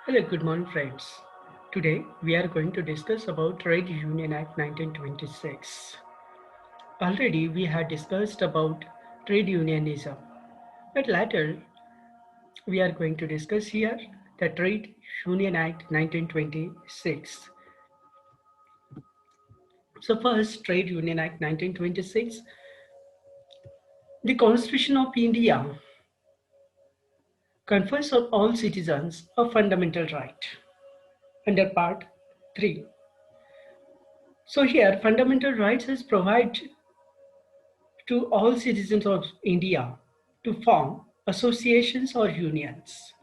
Hello, good morning, friends. Today we are going to discuss about Trade Union Act 1926. Already we had discussed about trade unionism, but later we are going to discuss here the Trade Union Act 1926. So first, Trade Union Act 1926, the Constitution of India confers on all citizens a fundamental right under Part 3. So here, fundamental rights is provide to all citizens of India to form associations or unions.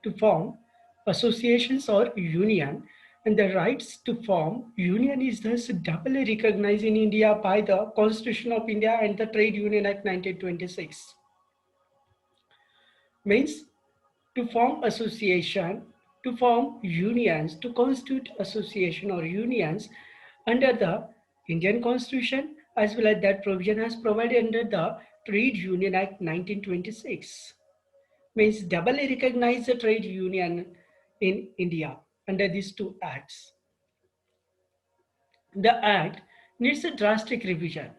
To form associations or union, and the rights to form union is thus doubly recognized in India by the Constitution of India and the Trade Union Act 1926. Means to form association, to form unions, to constitute association or unions under the Indian Constitution as well as that provision as provided under the Trade Union Act 1926. Means doubly recognize the trade union in India under these two acts. The act needs a drastic revision.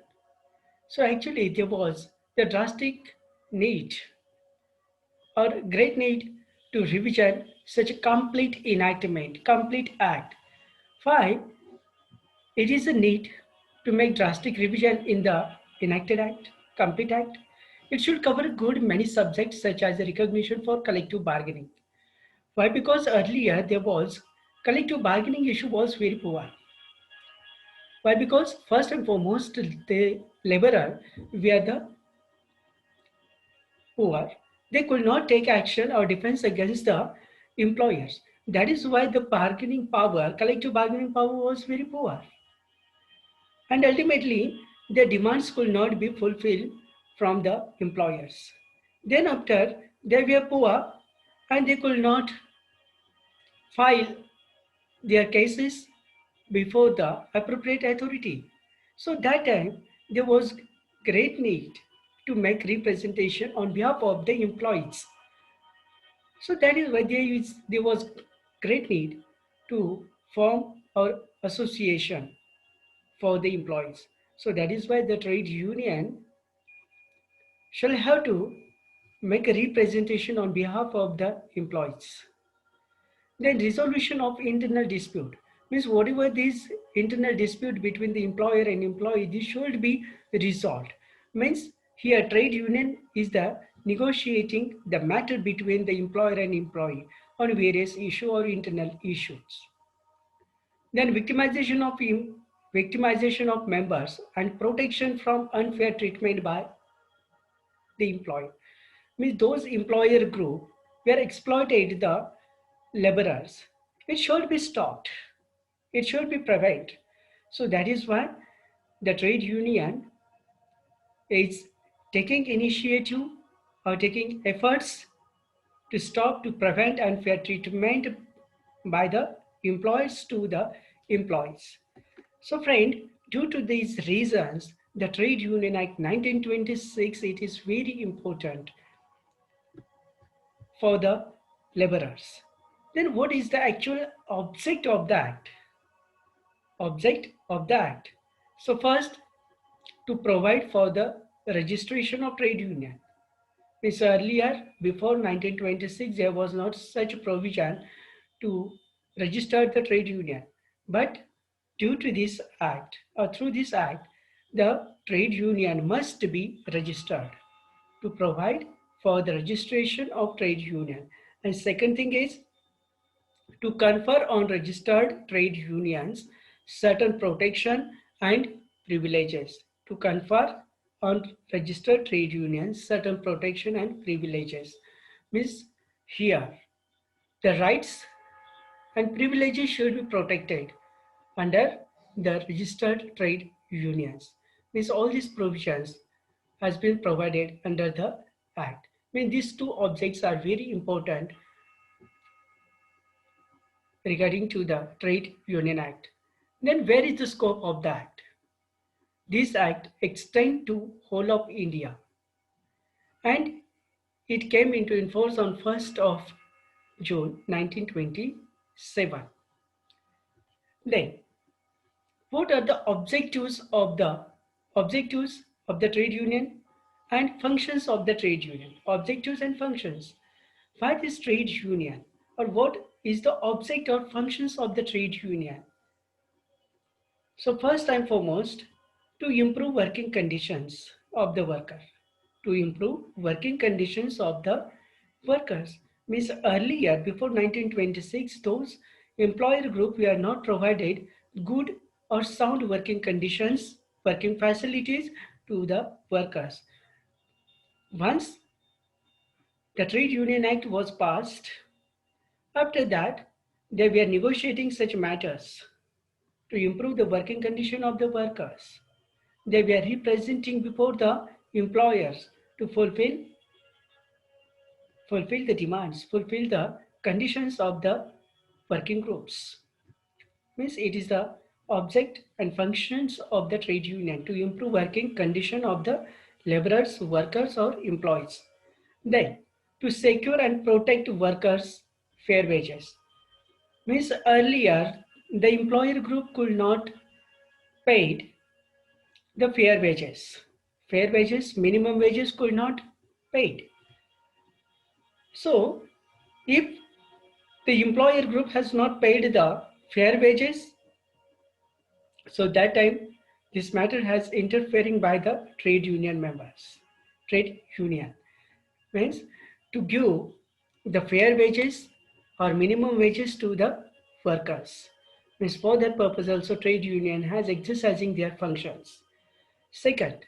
So actually there was the drastic need or great need to revision such a complete enactment, complete act. Why? It is a need to make drastic revision in the enacted act, complete act. It should cover a good many subjects such as the recognition for collective bargaining. Why? Because earlier there was collective bargaining issue was very poor. Why? Because first and foremost the laborer were the poor. They could not take action or defense against the employers. That is why the bargaining power, collective bargaining power was very poor. And ultimately, their demands could not be fulfilled from the employers. Then after, they were poor and they could not file their cases before the appropriate authority. So that time, there was great need to make representation on behalf of the employees. So that is why there was great need to form our association for the employees. So that is why the trade union shall have to make a representation on behalf of the employees. Then resolution of internal dispute means whatever this internal dispute between the employer and employee, this should be resolved. Means here trade union is the negotiating the matter between the employer and employee on various issue or internal issues. Then victimization of members and protection from unfair treatment by the employer. Means those employer group were exploited the laborers. It should be stopped. It should be prevented. So that is why the trade union is taking initiative or taking efforts to stop to prevent unfair treatment by the employers to the employees. So friend, due to these reasons, the Trade Union Act 1926, it is very important for the laborers. Then what is the actual object of the act? Object of the act. So first, to provide for the registration of trade union. Means earlier, before 1926, there was not such a provision to register the trade union. But due to this act, or through this act, the trade union must be registered to provide for the registration of trade union. And second thing is to confer on registered trade unions certain protection and privileges. To confer on registered trade unions certain protection and privileges. Means here the rights and privileges should be protected under the registered trade unions. Means all these provisions has been provided under the act. I mean these two objects are very important regarding to the Trade Union Act. Then where is the scope of the act? This act extends to whole of India and it came into force on 1st of June 1927. Then, what are the objectives of the trade union and functions of the trade union? Objectives and functions. What is trade union, or what is the object or functions of the trade union? So first and foremost, to improve working conditions of the worker. To improve working conditions of the workers. Means earlier, before 1926, those employer group were not provided good or sound working conditions, working facilities to the workers. Once the Trade Union Act was passed, after that, they were negotiating such matters to improve the working condition of the workers. They were representing before the employers to fulfill the demands, fulfill the conditions of the working groups. Means it is the object and functions of the trade union to improve working condition of the laborers, workers or employees. Then to secure and protect workers' fair wages. Means earlier the employer group could not paid the fair wages. Fair wages, minimum wages could not paid. So if the employer group has not paid the fair wages, so that time this matter has interfering by the trade union members. Trade union means to give the fair wages or minimum wages to the workers. Means for that purpose also trade union has exercising their functions. Second,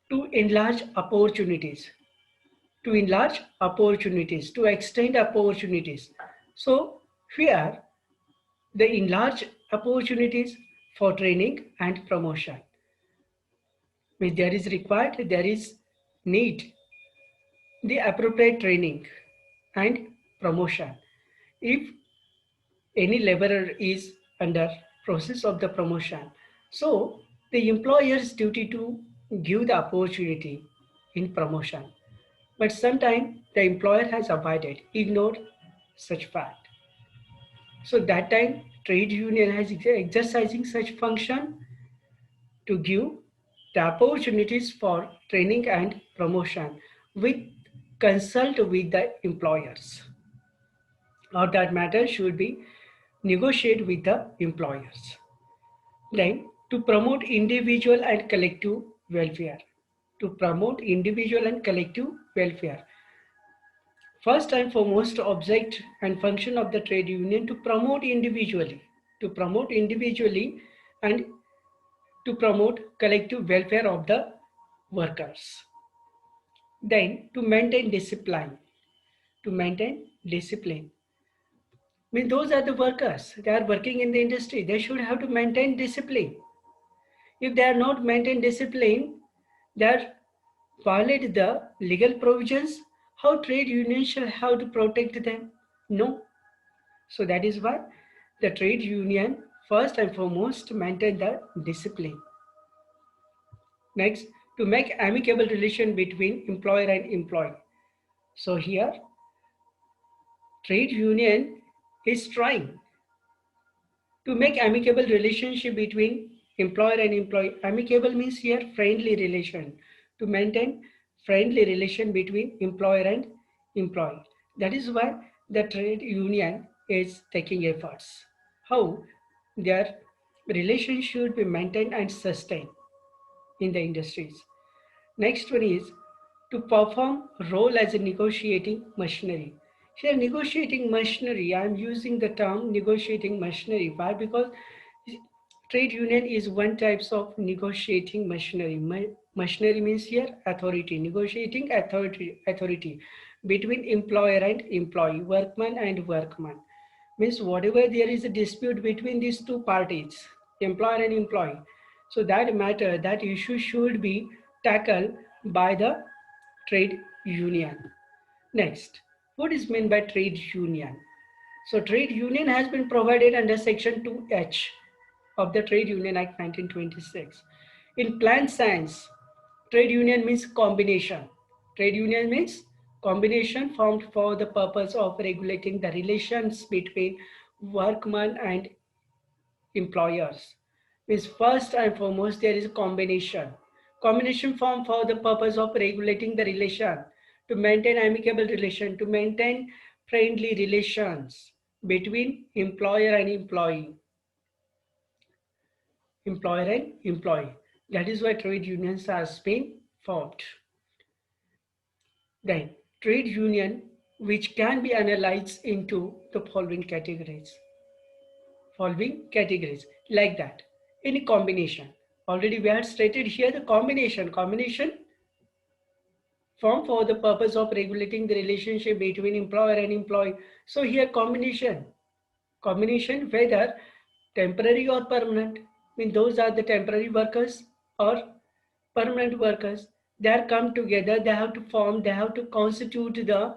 to enlarge opportunities, to extend opportunities. So here the enlarge opportunities for training and promotion. When there is required, there is need the appropriate training and promotion. If any laborer is under process of the promotion, so the employer's duty to give the opportunity in promotion. But sometimes the employer has avoided, ignored such fact. So that time trade union has exercising such function to give the opportunities for training and promotion with consult with the employers, or that matter should be negotiate with the employers. Then to promote individual and collective welfare. To promote individual and collective welfare. First and foremost object and function of the trade union to promote individually and to promote collective welfare of the workers. Then to maintain discipline. To maintain discipline. I mean, those are the workers. They are working in the industry. They should have to maintain discipline. If they are not maintain discipline, they are violate the legal provisions. How trade unions shall have to protect them? No. So that is why the trade union first and foremost maintain the discipline. Next, to make amicable relation between employer and employee. So here, trade union is trying to make amicable relationship between employer and employee. Amicable means here friendly relation. To maintain friendly relation between employer and employee. That is why the trade union is taking efforts. How their relation should be maintained and sustained in the industries. Next one is to perform role as a negotiating machinery. Here negotiating machinery, I am using the term negotiating machinery. Why? Because trade union is one types of negotiating machinery. Machinery means here authority, negotiating authority between employer and employee, workman and workman. Means whatever there is a dispute between these two parties, employer and employee, so that matter, that issue should be tackled by the trade union. Next, what is meant by trade union? So trade union has been provided under section 2H of the Trade Union Act 1926. In plain science, trade union means combination. Trade union means Combination formed for the purpose of regulating the relations between workmen and employers. Means first and foremost there is a combination. Combination formed for the purpose of regulating the relation, to maintain amicable relation, to maintain friendly relations between employer and employee, employer and employee. That is why trade unions has been formed. Then trade union, which can be analyzed into the following categories. Following categories like that. Any combination. Already we had stated here the combination. Combination formed for the purpose of regulating the relationship between employer and employee. So here combination. Combination whether temporary or permanent. I mean those are the temporary workers or permanent workers. They are come together, they have to form, they have to constitute the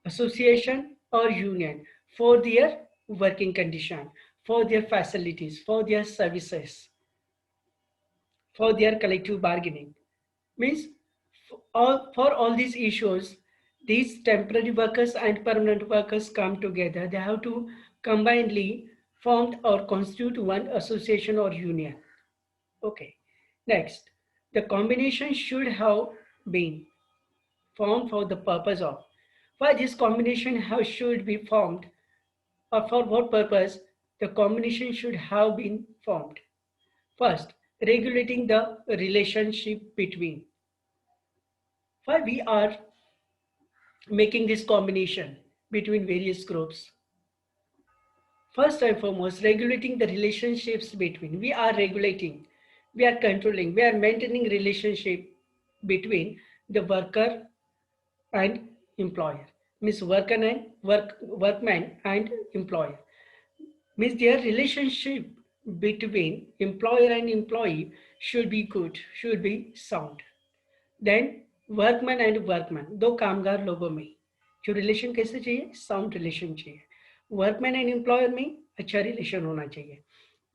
association or union for their working condition, for their facilities, for their services, for their collective bargaining. Means for all these issues, these temporary workers and permanent workers come together. They have to combinedly form or constitute one association or union. Okay. Next, the combination should have been formed for the purpose of. Why this combination should be formed, or for what purpose the combination should have been formed. First, regulating the relationship between. Why we are making this combination between various groups. First and foremost, regulating the relationships between. We are regulating, we are controlling, we are maintaining relationship between the worker and employer. Means workman and employer. Means their relationship between employer and employee should be good, should be sound. Then workman and workman, दो कामगार लोगों में जो relation कैसे चाहिए, sound relation चाहिए. Workman and employer में अच्छा रिलेशन होना चाहिए.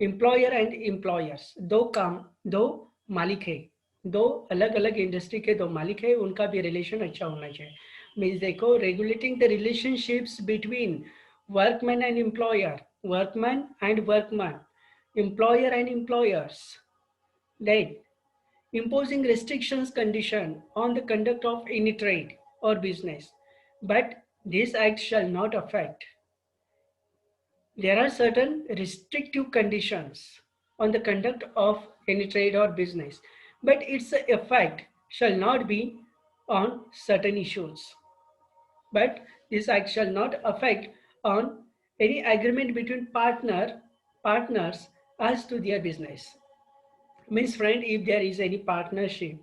एम्प्लॉयर एंड एम्प्लॉयर्स, दो मालिक है, दो अलग अलग इंडस्ट्री के दो मालिक है, उनका भी रिलेशन अच्छा होना चाहिए. मीन्स देखो, regulating the relationships between workman and employer, workman and workman, employer and employers. Then imposing restrictions condition on the conduct of any trade or business, but this act shall not affect. There are certain restrictive conditions on the conduct of any trade or business, but its effect shall not be on certain issues. But this act shall not affect on any agreement between partners as to their business. Means friend, if there is any partnership,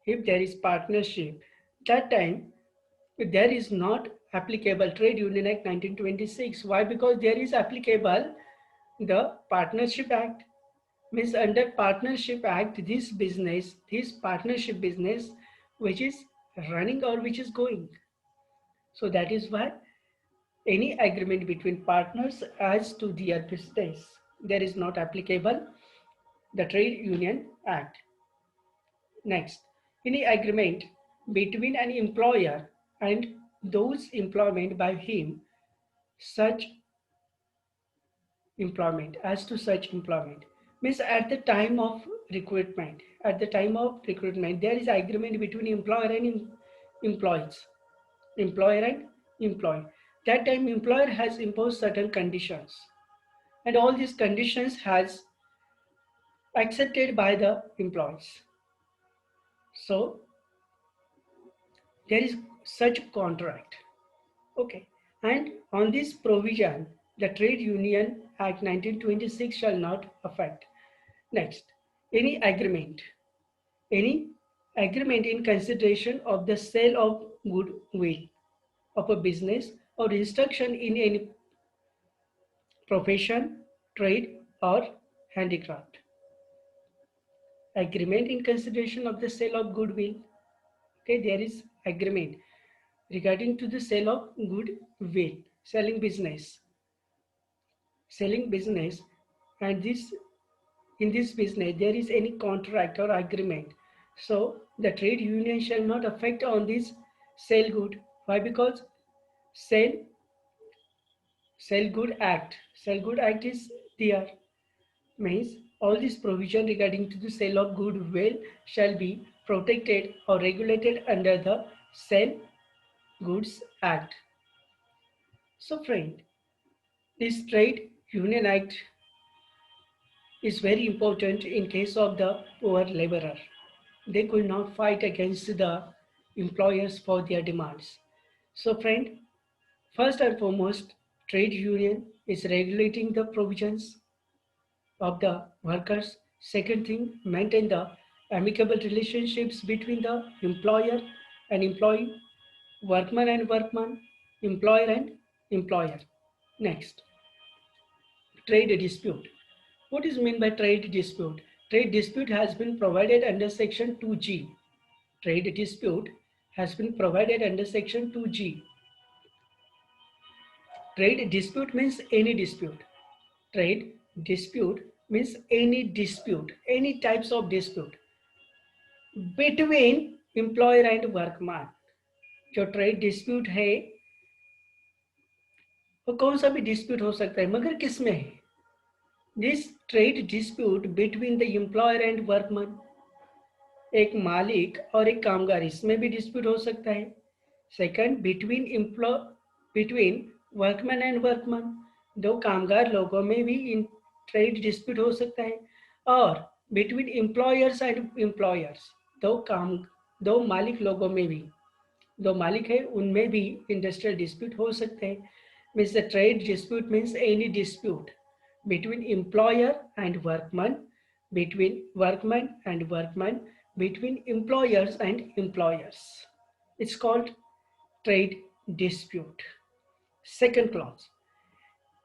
if there is partnership, that time there is not applicable Trade Union Act 1926. Why? Because there is applicable the Partnership Act. Means under Partnership Act, this partnership business which is running or which is going. So that is why any agreement between partners as to their business, there is not applicable the Trade Union Act. Next, any agreement between an employer and those employment by him, such employment, as to such employment, means at the time of recruitment. At the time of recruitment, there is agreement between employer and employees, employer and employee. That time, employer has imposed certain conditions, and all these conditions has accepted by the employees. So there is such contract. Okay. And on this provision, the Trade Union Act 1926 shall not affect. Next, any agreement, any agreement in consideration of the sale of goodwill of a business or instruction in any profession, trade, or handicraft. Agreement in consideration of the sale of goodwill. Okay, there is agreement regarding to the sale of goodwill, selling business, and this in this business there is any contract or agreement. So the trade union shall not affect on this sell good. Why? Because sell sell good act is there. Means all this provision regarding to the sale of goodwill shall be protected or regulated under the Sale Goods Act. So friend, this Trade Union Act is very important in case of the poor laborer. They could not fight against the employers for their demands. So friend, first and foremost, trade union is regulating the provisions of the workers. Second thing, maintain the amicable relationships between the employer and employee, workman, employer and employer. Next, trade dispute. What is meant by trade dispute? Trade dispute has been provided under section 2G. Trade dispute has been provided under section 2G. Trade dispute means any dispute. Trade dispute means any types of dispute between employer and workman. जो trade dispute है वो कौन सा भी dispute हो सकता है, मगर किस में है? This trade dispute between the employer and workman, एक मालिक और एक कामगार, इसमें भी डिस्प्यूट हो सकता है. Second, between workman and workman, दो कामगार लोगों में भी इन ट्रेड डिस्प्यूट हो सकता है. और बिटवीन एम्प्लॉयर्स एंड एम्प्लॉयर्स, दो मालिक लोगों में भी, दो मालिक है उनमें भी इंडस्ट्रियल डिस्प्यूट हो सकते हैं. Means the trade dispute means any dispute between employer and workman, between workman and workman, between employers and employers. It's called trade dispute. Second clause,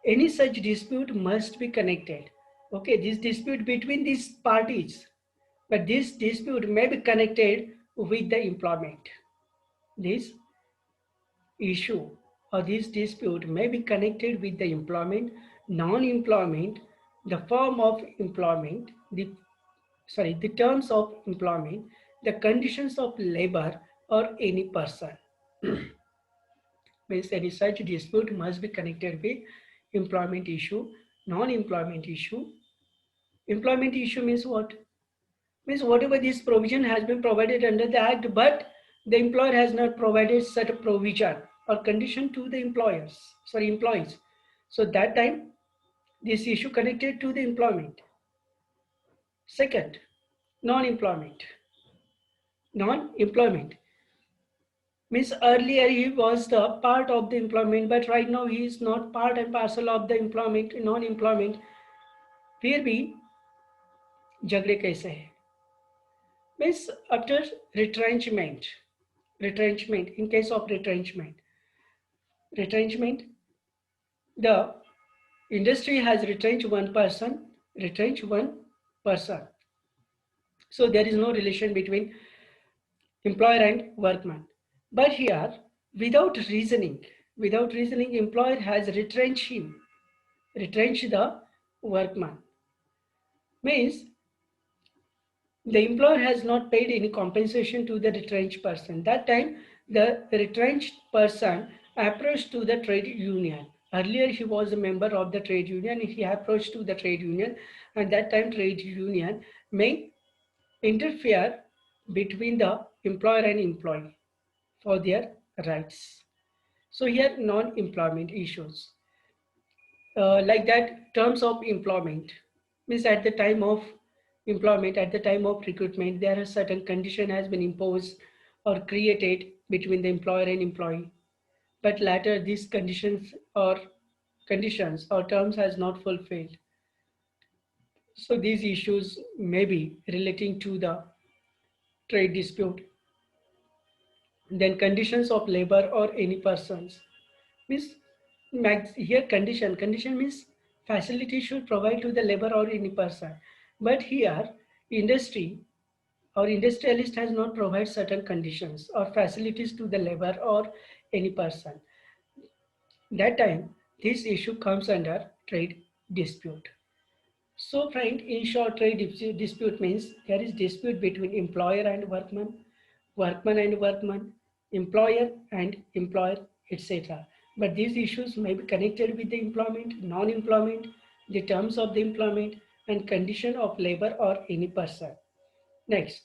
any such dispute must be connected. Okay, this dispute between these parties, but this dispute may be connected with the employment. This issue or this dispute may be connected with the employment, non-employment, the form of employment, the terms of employment, the conditions of labor, or any person. Means any such dispute must be connected with employment issue, non-employment issue. Employment issue means what? Means whatever this provision has been provided under the act, but the employer has not provided such a provision or condition to the employees. So that time this issue connected to the employment. Second, non-employment. Non-employment means earlier he was the part of the employment, but right now he is not part and parcel of the employment, non-employment. फिर भी झगड़े कैसे है? Means after retrenchment, in case of retrenchment, the industry has retrenched one person. So there is no relation between employer and workman. But here, without reasoning, employer has retrenched the workman. Means the employer has not paid any compensation to the retrenched person. That time, the retrenched person approached to the trade union. Earlier, he was a member of the trade union. He approached to the trade union, and that time trade union may interfere between the employer and employee for their rights. So here, non-employment issues. Like that, terms of employment means at the time of employment, at the time of recruitment, there are certain condition has been imposed or created between the employer and employee. But later these conditions or terms has not fulfilled. So these issues may be relating to the trade dispute. Then conditions of labor or any persons. Means here condition means facility should provide to the labor or any person. But here industry or industrialist has not provided certain conditions or facilities to the labor or any person. That time this issue comes under trade dispute. So friend, in short, trade dispute means there is dispute between employer and workman and workman, employer and employer, etc. But these issues may be connected with the employment, non-employment, the terms of the employment, and condition of labor or any person. Next,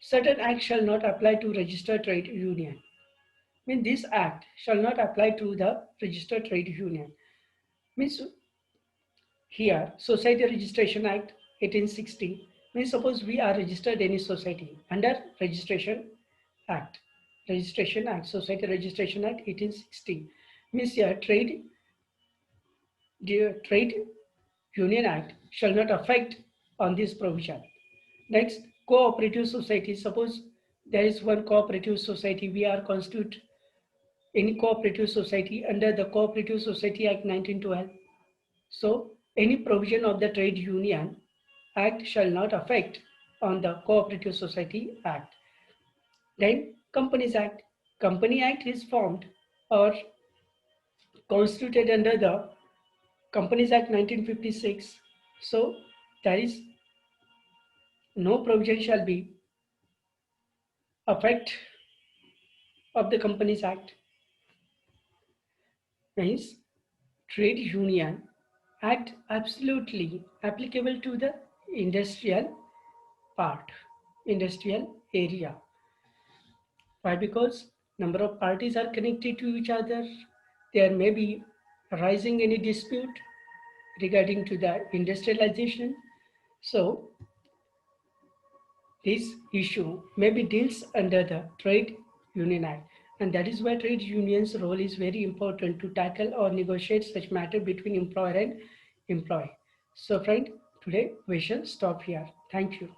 certain acts shall not apply to registered trade union. Mean this act shall not apply to the registered trade union. Means here, Society Registration Act 1860 means suppose we are registered any society under Act, Registration Act, Society Registration Act 1860 means here trade Union Act shall not affect on this provision. Next, cooperative society. Suppose there is one cooperative society, we are constitute any cooperative society under the Cooperative Society Act 1912. So, any provision of the Trade Union Act shall not affect on the Cooperative Society Act. Then, Companies Act. Company Act is formed or constituted under the Companies Act 1956. So, there is no provision shall be affect of the Companies Act. Means Trade Union Act absolutely applicable to the industrial part, industrial area. Why? Because number of parties are connected to each other. There may be arising any dispute regarding to the industrialization. So this issue maybe deals under the Trade Union Act. And that is why trade unions' role is very important to tackle or negotiate such matter between employer and employee. So friend, today we shall stop here. Thank you.